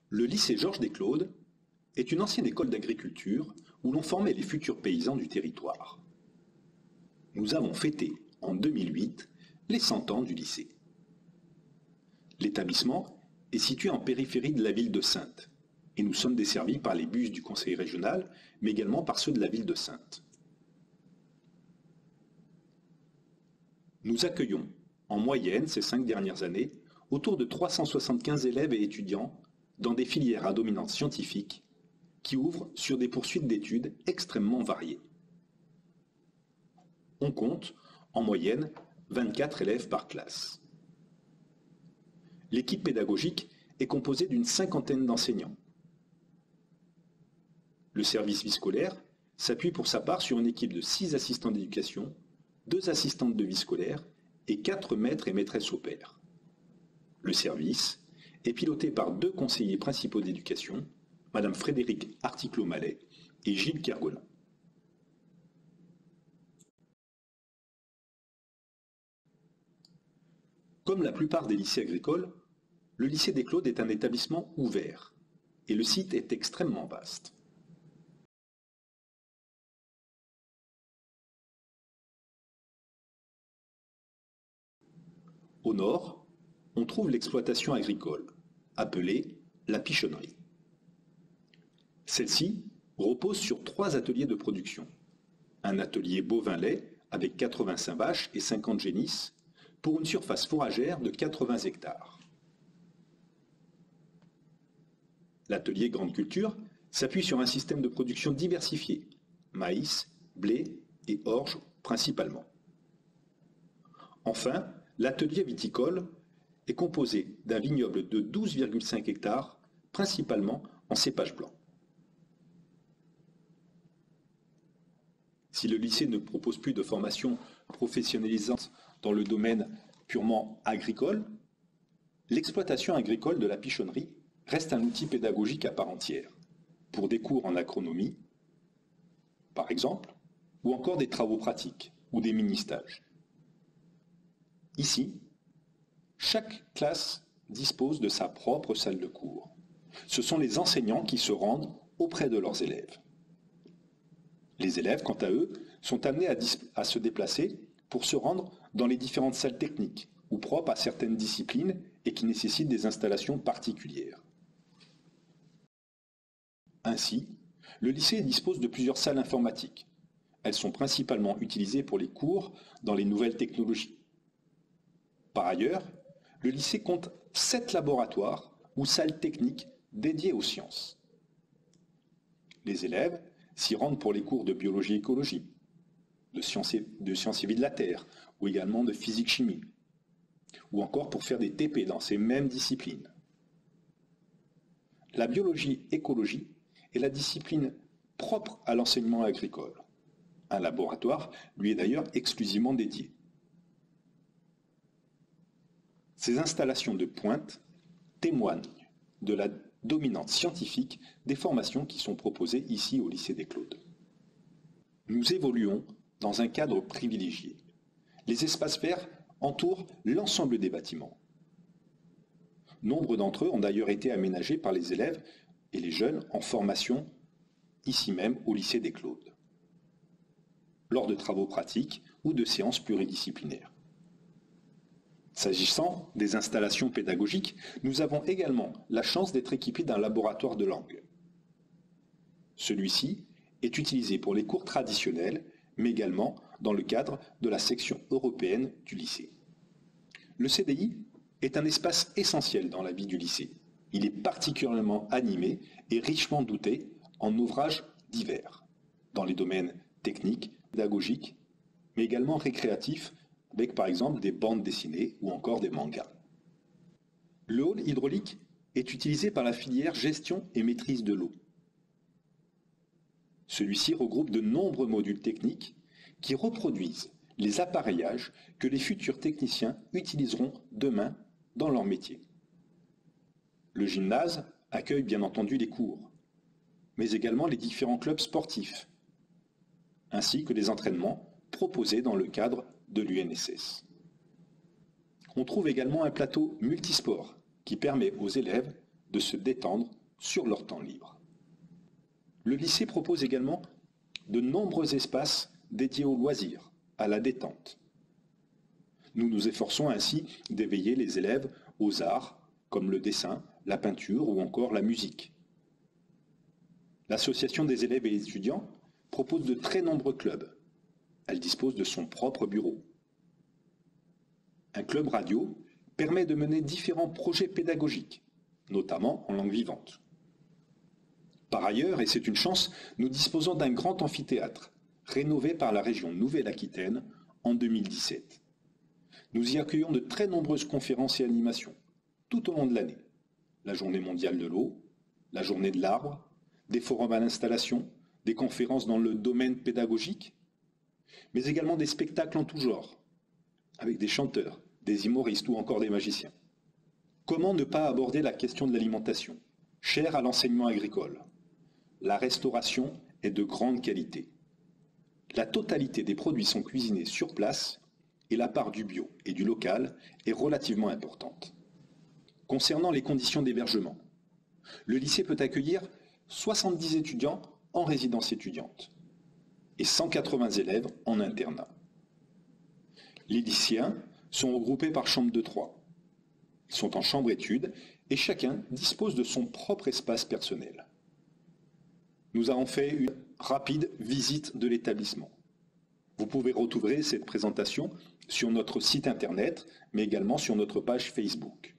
Le lycée Georges Desclaudes est une ancienne école d'agriculture où l'on formait les futurs paysans du territoire. Nous avons fêté, en 2008, les 100 ans du lycée. L'établissement est situé en périphérie de la ville de Saintes, et nous sommes desservis par les bus du conseil régional, mais également par ceux de la ville de Saintes. Nous accueillons, en moyenne, ces 5 dernières années, autour de 375 élèves et étudiants dans des filières à dominante scientifique qui ouvrent sur des poursuites d'études extrêmement variées. On compte, en moyenne, 24 élèves par classe. L'équipe pédagogique est composée d'une 50aine d'enseignants. Le service vie scolaire s'appuie pour sa part sur une équipe de 6 assistants d'éducation, 2 assistantes de vie scolaire et 4 maîtres et maîtresses au pair. Le service est piloté par 2 conseillers principaux d'éducation, Madame Frédérique Articlot-Mallet et Gilles Kergolin. Comme la plupart des lycées agricoles, le lycée Desclaudes est un établissement ouvert et le site est extrêmement vaste. Au nord, on trouve l'exploitation agricole, appelée la pichonnerie. Celle-ci repose sur 3 ateliers de production. Un atelier bovin-lait avec 85 vaches et 50 génisses pour une surface fourragère de 80 hectares. L'atelier grande culture s'appuie sur un système de production diversifié, maïs, blé et orge principalement. Enfin, l'atelier viticole est composé d'un vignoble de 12,5 hectares, principalement en cépage blanc. Si le lycée ne propose plus de formation professionnalisante dans le domaine purement agricole, l'exploitation agricole de la pichonnerie reste un outil pédagogique à part entière, pour des cours en agronomie, par exemple, ou encore des travaux pratiques ou des mini-stages. Ici, chaque classe dispose de sa propre salle de cours. Ce sont les enseignants qui se rendent auprès de leurs élèves. Les élèves, quant à eux, sont amenés à se déplacer pour se rendre dans les différentes salles techniques ou propres à certaines disciplines et qui nécessitent des installations particulières. Ainsi, le lycée dispose de plusieurs salles informatiques. Elles sont principalement utilisées pour les cours dans les nouvelles technologies. Par ailleurs, le lycée compte 7 laboratoires ou salles techniques dédiées aux sciences. Les élèves s'y rendent pour les cours de biologie-écologie, de sciences et vie de la Terre, ou également de physique-chimie, ou encore pour faire des TP dans ces mêmes disciplines. La biologie-écologie est la discipline propre à l'enseignement agricole. Un laboratoire lui est d'ailleurs exclusivement dédié. Ces installations de pointe témoignent de la dominante scientifique des formations qui sont proposées ici au lycée Desclaudes. Nous évoluons dans un cadre privilégié. Les espaces verts entourent l'ensemble des bâtiments. Nombre d'entre eux ont d'ailleurs été aménagés par les élèves et les jeunes en formation ici même au lycée Desclaudes, lors de travaux pratiques ou de séances pluridisciplinaires. S'agissant des installations pédagogiques, nous avons également la chance d'être équipés d'un laboratoire de langue. Celui-ci est utilisé pour les cours traditionnels, mais également dans le cadre de la section européenne du lycée. Le CDI est un espace essentiel dans la vie du lycée. Il est particulièrement animé et richement doté en ouvrages divers, dans les domaines techniques, pédagogiques, mais également récréatifs, avec par exemple des bandes dessinées ou encore des mangas. Le hall hydraulique est utilisé par la filière gestion et maîtrise de l'eau. Celui-ci regroupe de nombreux modules techniques qui reproduisent les appareillages que les futurs techniciens utiliseront demain dans leur métier. Le gymnase accueille bien entendu les cours, mais également les différents clubs sportifs, ainsi que les entraînements proposés dans le cadre de l'UNSS. On trouve également un plateau multisport qui permet aux élèves de se détendre sur leur temps libre. Le lycée propose également de nombreux espaces dédiés aux loisirs, à la détente. Nous nous efforçons ainsi d'éveiller les élèves aux arts, comme le dessin, la peinture ou encore la musique. L'association des élèves et étudiants propose de très nombreux clubs. Elle dispose de son propre bureau. Un club radio permet de mener différents projets pédagogiques, notamment en langue vivante. Par ailleurs, et c'est une chance, nous disposons d'un grand amphithéâtre, rénové par la région Nouvelle-Aquitaine en 2017. Nous y accueillons de très nombreuses conférences et animations, tout au long de l'année. La journée mondiale de l'eau, la journée de l'arbre, des forums à l'installation, des conférences dans le domaine pédagogique, mais également des spectacles en tout genre, avec des chanteurs, des humoristes ou encore des magiciens. Comment ne pas aborder la question de l'alimentation, chère à l'enseignement agricole? La restauration est de grande qualité. La totalité des produits sont cuisinés sur place et la part du bio et du local est relativement importante. Concernant les conditions d'hébergement, le lycée peut accueillir 70 étudiants en résidence étudiante et 180 élèves en internat. Les lycéens sont regroupés par chambre de 3. Ils sont en chambre études et chacun dispose de son propre espace personnel. Nous avons fait une rapide visite de l'établissement. Vous pouvez retrouver cette présentation sur notre site internet, mais également sur notre page Facebook.